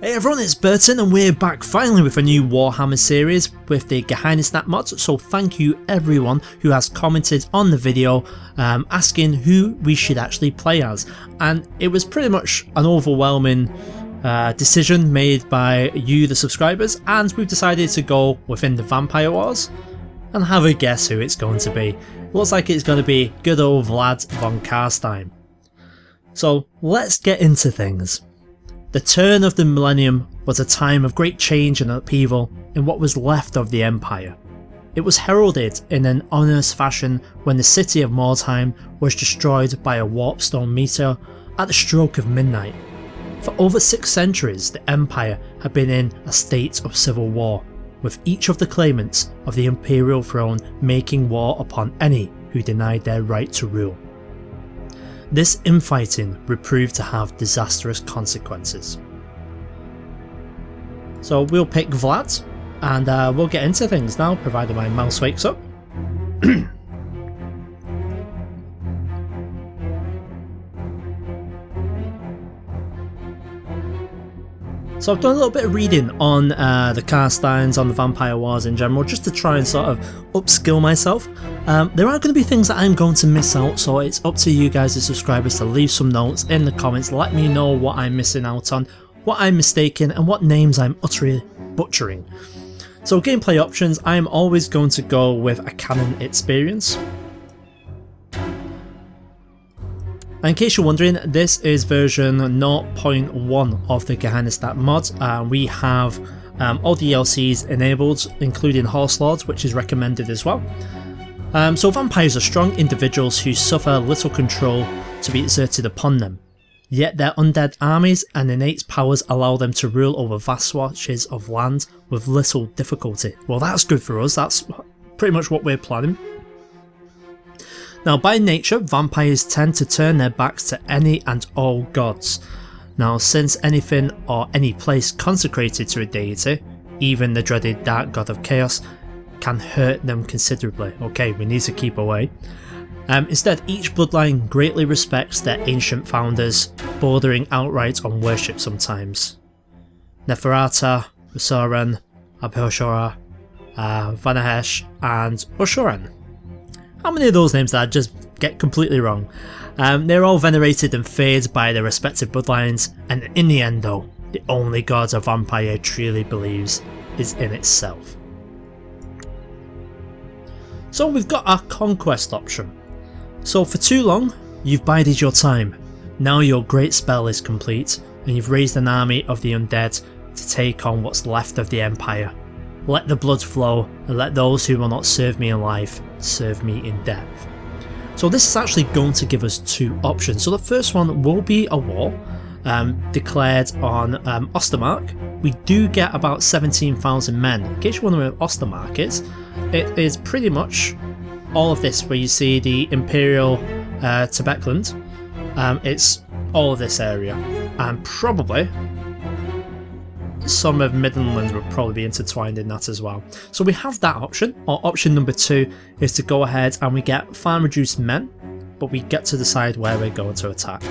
Hey everyone, it's Burton and we're back finally with a new Warhammer series with the Geheimnisnacht mod, so thank you everyone who has commented on the video asking who we should actually play as, and it was pretty much an overwhelming decision made by you the subscribers, and we've decided to go within the Vampire Wars and have a guess who it's going to be. Looks like it's going to be good old Vlad von Carstein. So let's get into things. The turn of the Millennium was a time of great change and upheaval in what was left of the Empire. It was heralded in an ominous fashion when the city of Mordheim was destroyed by a warpstone meteor at the stroke of midnight. For over 6 centuries, the Empire had been in a state of civil war, with each of the claimants of the Imperial throne making war upon any who denied their right to rule. This infighting would prove to have disastrous consequences. So we'll pick Vlad, and we'll get into things now, provided my mouse wakes up. So I've done a little bit of reading on the Carsteins, on the Vampire Wars in general, just to try and sort of upskill myself. There are going to be things that I'm going to miss out, so it's up to you guys, the subscribers, to leave some notes in the comments. Let me know what I'm missing out on, what I'm mistaken, and what names I'm utterly butchering. So gameplay options, I'm always going to go with a canon experience. And in case you're wondering, this is version 0.1 of the Geheimnisnacht mod. We have all DLCs enabled, including Horse Lords, which is recommended as well. So vampires are strong individuals who suffer little control to be exerted upon them, yet their undead armies and innate powers allow them to rule over vast swatches of land with little difficulty. Well, that's good for us, that's pretty much what we're planning. Now, by nature, vampires tend to turn their backs to any and all gods. Now, since anything or any place consecrated to a deity, even the dreaded Dark God of Chaos, can hurt them considerably. Okay, we need to keep away. Instead, each bloodline greatly respects their ancient founders, bordering outright on worship sometimes. Neferata, Usoran, Abhoshora, Vanahesh, and Oshoran. How many of those names did I just get completely wrong? They're all venerated and feared by their respective bloodlines, and in the end though, the only god a vampire truly believes is in itself. So we've got our Conquest option. So for too long, you've bided your time. Now your great spell is complete, and you've raised an army of the undead to take on what's left of the Empire. Let the blood flow, and let those who will not serve me in life, serve me in death. So this is actually going to give us 2 options. So the first one will be a war declared on Ostermark. We do get about 17,000 men. In case you wonder where Ostermark is, it is pretty much all of this where you see the Imperial Tibetland. It's all of this area, and probably some of Midland would probably be intertwined in that as well. So we have that option, or option number 2 is to go ahead and we get farm reduced men, but we get to decide where we're going to attack.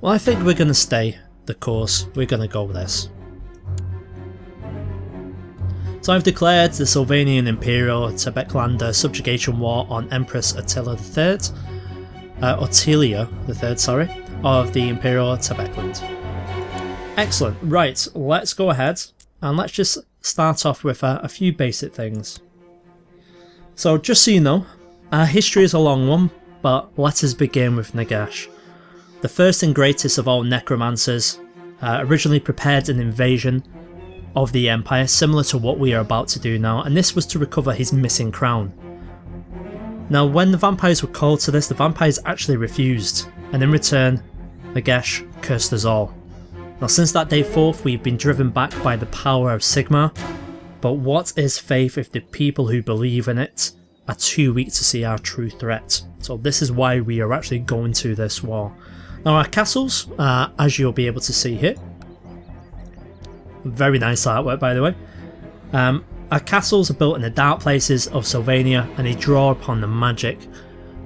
Well, I think we're going to stay the course, we're going to go with this. So I've declared the Sylvanian Imperial Tibetlander subjugation war on Empress Attila III, of the Imperial Tibetland. Excellent, right, let's go ahead and let's just start off with a few basic things. So just so you know, our history is a long one, but let us begin with Nagash. The first and greatest of all necromancers, originally prepared an invasion of the Empire similar to what we are about to do now, and this was to recover his missing crown. Now when the vampires were called to this, the vampires actually refused, and in return, Nagash cursed us all. Now since that day forth, we've been driven back by the power of Sigmar, but what is faith if the people who believe in it are too weak to see our true threat? So this is why we are actually going to this war. Now our castles, as you'll be able to see here, very nice artwork by the way, our castles are built in the dark places of Sylvania, and they draw upon the magic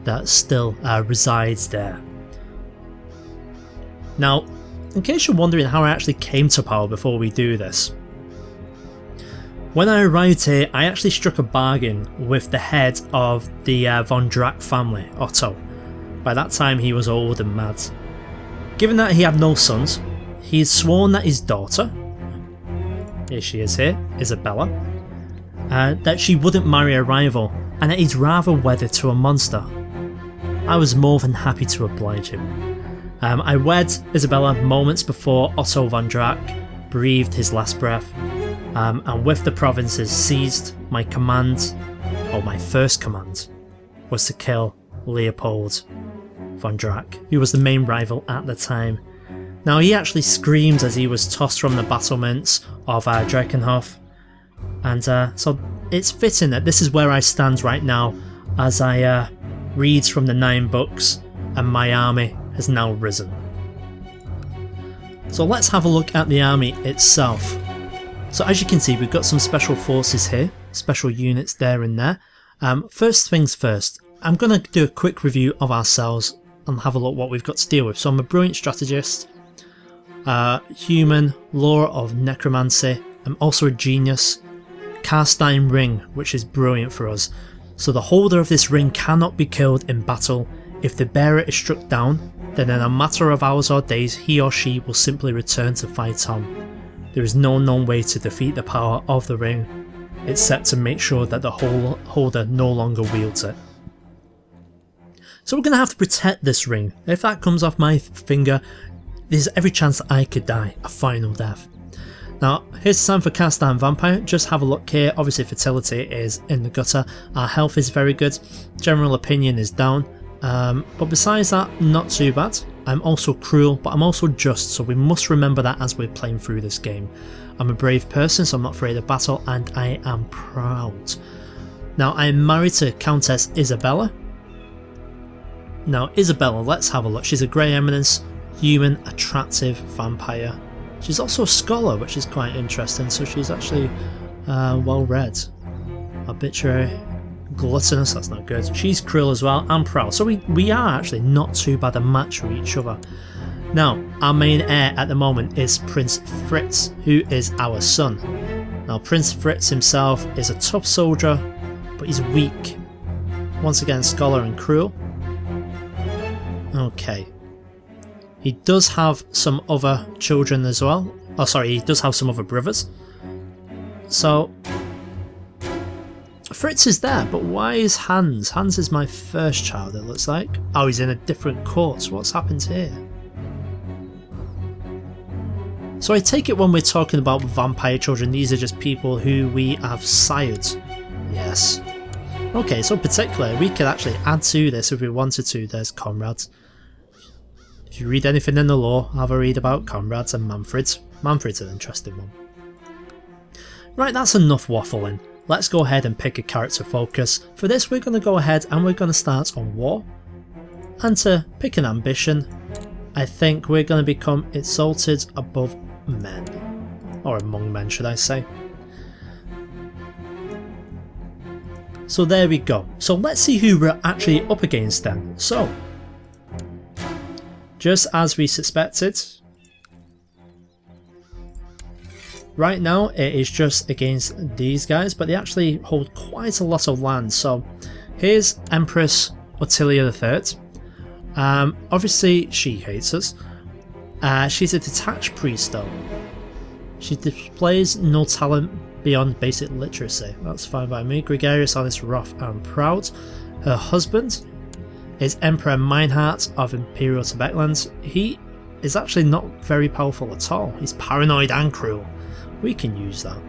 that still resides there. Now in case you're wondering how I actually came to power before we do this, when I arrived here I actually struck a bargain with the head of the von Drack family, Otto. By that time he was old and mad. Given that he had no sons, he had sworn that his daughter, here she is here, Isabella, that she wouldn't marry a rival and that he'd rather wed to a monster. I was more than happy to oblige him. I wed Isabella moments before Otto von Drack breathed his last breath, and with the provinces seized, my first command was to kill Leopold von Drack, who was the main rival at the time. Now he actually screamed as he was tossed from the battlements of Drakenhof, and so it's fitting that this is where I stand right now as I read from the 9 books and my army has now risen. So let's have a look at the army itself. So as you can see, we've got some special forces here, special units there and there. First things first, I'm going to do a quick review of ourselves and have a look what we've got to deal with. So I'm a brilliant strategist, human, lore of necromancy. I'm also a genius. Carstein ring, which is brilliant for us. So the holder of this ring cannot be killed in battle. If the bearer is struck down, then in a matter of hours or days he or she will simply return to fight on. There is no known way to defeat the power of the ring, except to make sure that the holder no longer wields it. So we're going to have to protect this ring. If that comes off my finger, there's every chance that I could die a final death. Now here's the time for Carstein Vampire. Just have a look here. Obviously fertility is in the gutter, our health is very good, general opinion is down, but besides that, not too bad. I'm also cruel, but I'm also just, so we must remember that as we're playing through this game. I'm a brave person, so I'm not afraid of battle, and I am proud. Now I'm married to Countess Isabella. Now Isabella, let's have a look. She's a Grey Eminence, human, attractive vampire. She's also a scholar, which is quite interesting, so she's actually well read. Obituary, gluttonous, that's not good. She's cruel as well, and proud, so we are actually not too bad a match for each other. Now our main heir at the moment is Prince Fritz, who is our son. Now Prince Fritz himself is a tough soldier, but he's weak. Once again, scholar and cruel. Okay. He does have some other children as well. Oh sorry, he does have some other brothers. So Fritz is there, but why is Hans? Hans is my first child, it looks like. Oh, he's in a different court. What's happened here? So I take it when we're talking about vampire children, these are just people who we have sired. Yes. Okay, so particularly, we could actually add to this if we wanted to. There's comrades. If you read anything in the lore, have a read about comrades and Manfred's. Manfred's an interesting one. Right, that's enough waffling. Let's go ahead and pick a character focus. For this we're going to go ahead and we're going to start on war. And to pick an ambition, I think we're going to become exalted above men. Or among men, should I say. So there we go. So let's see who we're actually up against then. So, just as we suspected, right now it is just against these guys, but they actually hold quite a lot of land. So here's Empress Ottilia III. Obviously she hates us. She's a detached priest though. She displays no talent beyond basic literacy. That's fine by me. Gregarious, honest, rough and proud. Her husband is Emperor Meinhard of Imperial Tibetlands. He is actually not very powerful at all. He's paranoid and cruel. We can use that.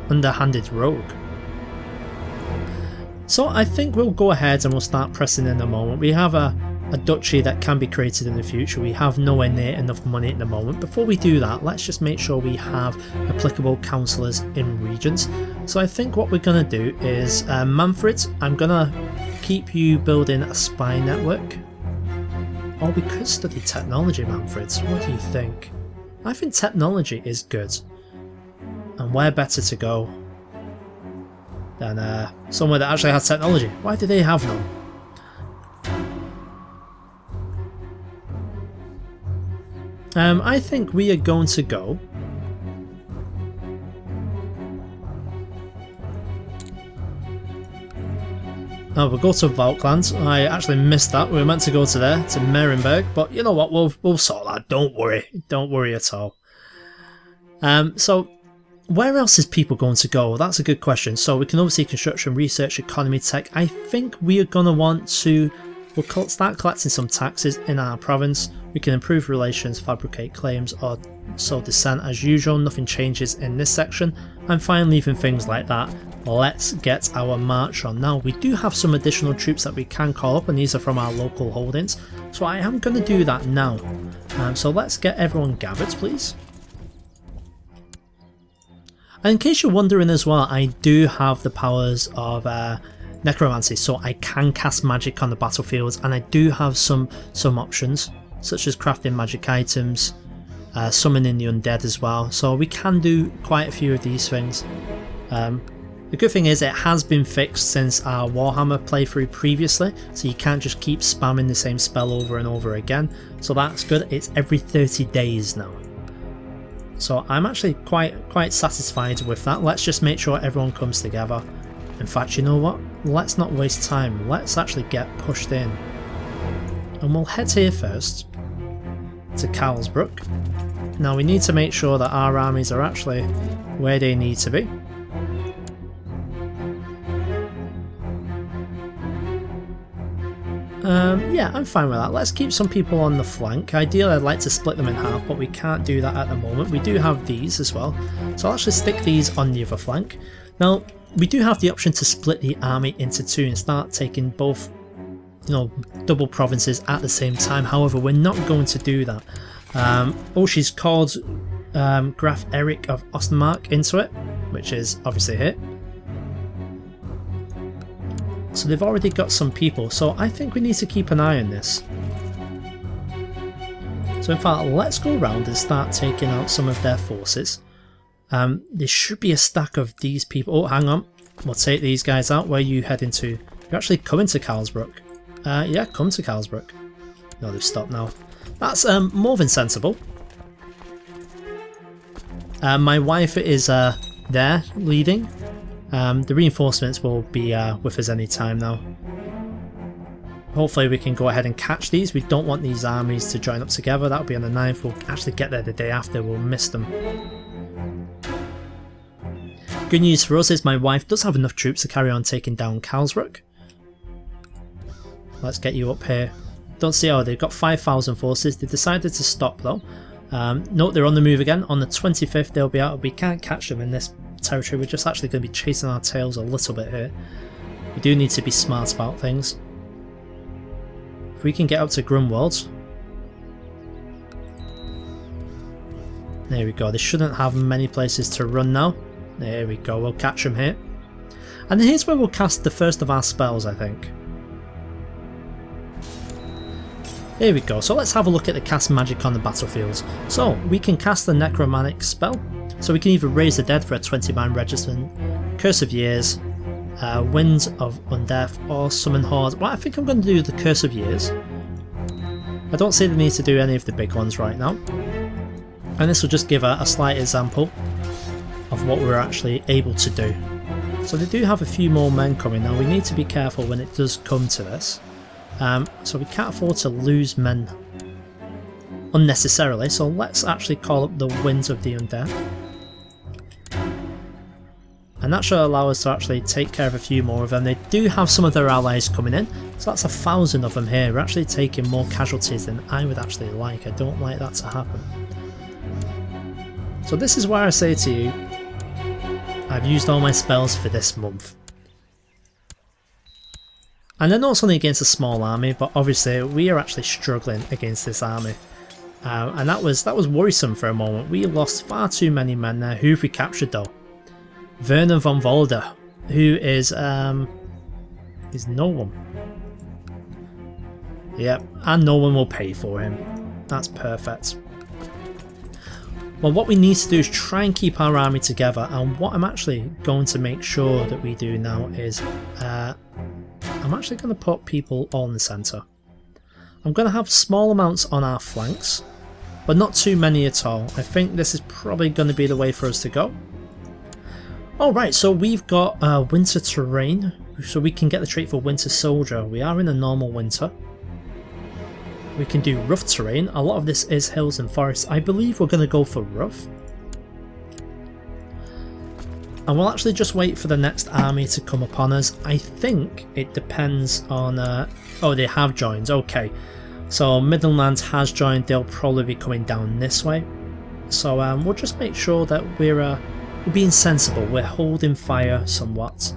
Underhanded rogue. So I think we'll go ahead and we'll start pressing in a moment. We have a duchy that can be created in the future. We have nowhere near enough money at the moment. Before we do that, let's just make sure we have applicable councillors in regions. So I think what we're going to do is, Manfred, I'm going to keep you building a spy network. Or we could study technology, Manfred. What do you think? I think technology is good. And where better to go than somewhere that actually has technology? Why do they have none? I think we are going to go... Oh, we'll go to Valkland. I actually missed that. We were meant to go to there, to Merenberg, but you know what? We'll sort that. Don't worry. Don't worry at all. So, where else is people going to go? That's a good question. So we can obviously construction, research, economy, tech. I think we are going to want to... We'll start collecting some taxes in our province. We can improve relations, fabricate claims, or sow dissent as usual. Nothing changes in this section. I'm fine leaving things like that. Let's get our march on. Now, we do have some additional troops that we can call up, and these are from our local holdings. So I am going to do that now. So let's get everyone gathered, please. And in case you're wondering as well, I do have the powers of necromancy, so I can cast magic on the battlefields, and I do have some options, such as crafting magic items, summoning the undead as well, so we can do quite a few of these things. The good thing is it has been fixed since our Warhammer playthrough previously, so you can't just keep spamming the same spell over and over again, so that's good. It's every 30 days now. So I'm actually quite satisfied with that. Let's just make sure everyone comes together. In fact, you know what? Let's not waste time. Let's actually get pushed in. And we'll head here first to Carlsbrook. Now we need to make sure that our armies are actually where they need to be. Yeah, I'm fine with that. Let's keep some people on the flank. Ideally, I'd like to split them in half, but we can't do that at the moment. We do have these as well, so I'll actually stick these on the other flank. Now, we do have the option to split the army into two and start taking both, you know, double provinces at the same time. However, we're not going to do that. Oh, she's called Graf Eric of Ostermark into it, which is obviously here. So they've already got some people, so I think we need to keep an eye on this. So in fact, let's go around and start taking out some of their forces. There should be a stack of these people. Oh, hang on. We'll take these guys out. Where are you heading to? You're actually coming to Carlsbrook. Yeah, come to Carlsbrook. No, they've stopped now. That's more than sensible. My wife is there, leading. The reinforcements will be with us any time now. Hopefully we can go ahead and catch these. We don't want these armies to join up together. That'll be on the 9th. We'll actually get there the day after. We'll miss them. Good news for us is my wife does have enough troops to carry on taking down Carlsbrook. Let's get you up here. Don't see how they've got 5,000 forces. They've decided to stop though. Note they're on the move again. On the 25th they'll be out. We can't catch them in this territory. We're just actually going to be chasing our tails a little bit here. We do need to be smart about things. If we can get up to Grunwald. There we go. They shouldn't have many places to run now. There we go. We'll catch them here. And here's where we'll cast the first of our spells, I think. Here we go. So let's have a look at the cast magic on the battlefields. So we can cast the necromantic spell. So we can either raise the dead for a 20-man regiment, Curse of Years, Winds of Undeath, or Summon Hordes. Well, I think I'm going to do the Curse of Years. I don't see the need to do any of the big ones right now. And this will just give a slight example of what we're actually able to do. So they do have a few more men coming now. We need to be careful when it does come to this. So we can't afford to lose men unnecessarily. So let's actually call up the Winds of the Undead. And that should allow us to actually take care of a few more of them. They do have some of their allies coming in, so that's 1,000 of them here. We're actually taking more casualties than I would actually like. I don't like that to happen. So this is where I say to you, I've used all my spells for this month. And I know it's only against a small army, but obviously we are actually struggling against this army. And that was worrisome for a moment. We lost far too many men there. Who have we captured though? Werner von Volder, who is no one. Yep, and no one will pay for him. That's perfect. Well, what we need to do is try and keep our army together, and what I'm actually going to make sure that we do now is I'm actually going to put people all in the centre. I'm going to have small amounts on our flanks, but not too many at all. I think this is probably going to be the way for us to go. Alright, so we've got winter terrain, so we can get the trait for winter soldier. We are in a normal winter. We can do rough terrain. A lot of this is hills and forests. I believe we're going to go for rough. And we'll actually just wait for the next army to come upon us. I think it depends on... oh, they have joined. Okay. So Midland has joined. They'll probably be coming down this way. So we'll just make sure that we're being sensible. We're holding fire somewhat.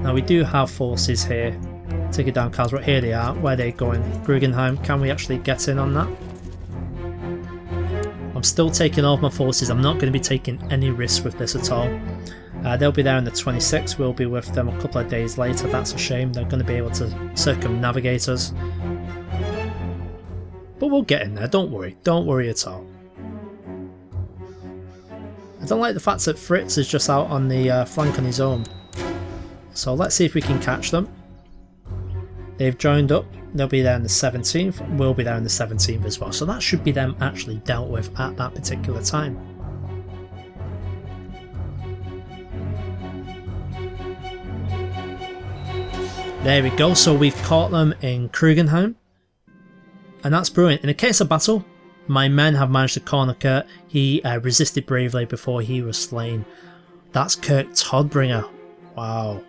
Now we do have forces here. Take it down, Karlsruhe. Here they are. Where are they going? Guggenheim. Can we actually get in on that? I'm still taking all of my forces. I'm not going to be taking any risks with this at all. They'll be there on the 26th. We'll be with them a couple of days later. That's a shame. They're going to be able to circumnavigate us. But we'll get in there. Don't worry. Don't worry at all. I don't like the fact that Fritz is just out on the flank on his own. So let's see if we can catch them. They've joined up. They'll be there on the 17th. We'll be there on the 17th as well. So that should be them actually dealt with at that particular time. There we go. So we've caught them in Krugenheim. And that's brilliant. In a case of battle, my men have managed to corner Kurt. He resisted bravely before he was slain. That's Kurt Todbringer. Wow.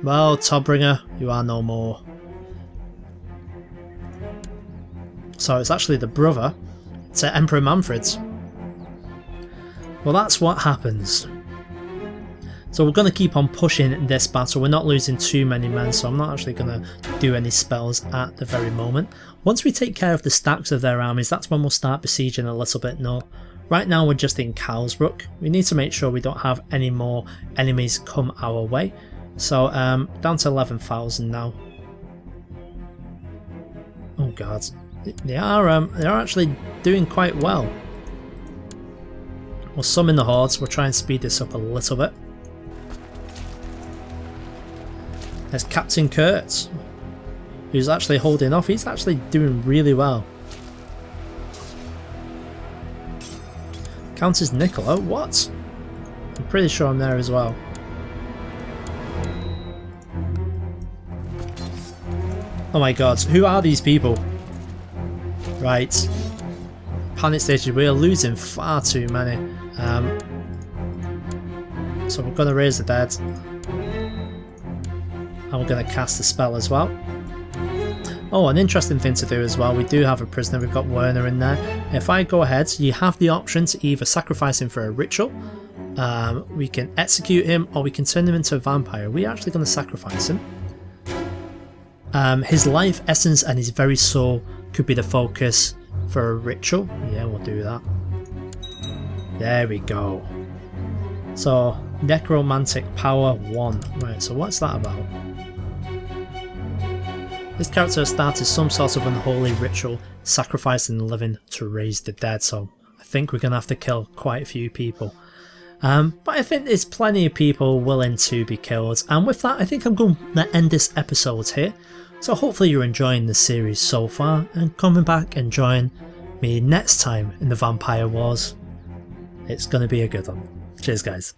Well, Todbringer, you are no more. So it's actually the brother to Emperor Manfred. Well, that's what happens. So we're going to keep on pushing this battle. We're not losing too many men, so I'm not actually going to do any spells at the very moment. Once we take care of the stacks of their armies, that's when we'll start besieging a little bit more. Right now we're just in Karlsruhe. We need to make sure we don't have any more enemies come our way. So down to 11,000 now. Oh god, they are actually doing quite well. We'll summon the hordes. We'll try and speed this up a little bit. There's Captain Kurt, who's actually holding off. He's actually doing really well. Countess Nicola, what? I'm pretty sure I'm there as well. Oh my god, who are these people? Right. Panic stage, we are losing far too many. So we're going to raise the dead. And we're going to cast the spell as well. Oh, an interesting thing to do as well. We do have a prisoner. We've got Werner in there. If I go ahead, you have the option to either sacrifice him for a ritual. We can execute him, or we can turn him into a vampire. We're actually going to sacrifice him. His life essence and his very soul could be the focus for a ritual. Yeah, we'll do that. There we go. So, necromantic power 1. Right, so what's that about? This character has started some sort of unholy ritual, sacrificing the living to raise the dead, so I think we're going to have to kill quite a few people. But I think there's plenty of people willing to be killed, and with that I think I'm going to end this episode here. So hopefully you're enjoying the series so far, and coming back and join me next time in the Vampire Wars. It's going to be a good one. Cheers guys.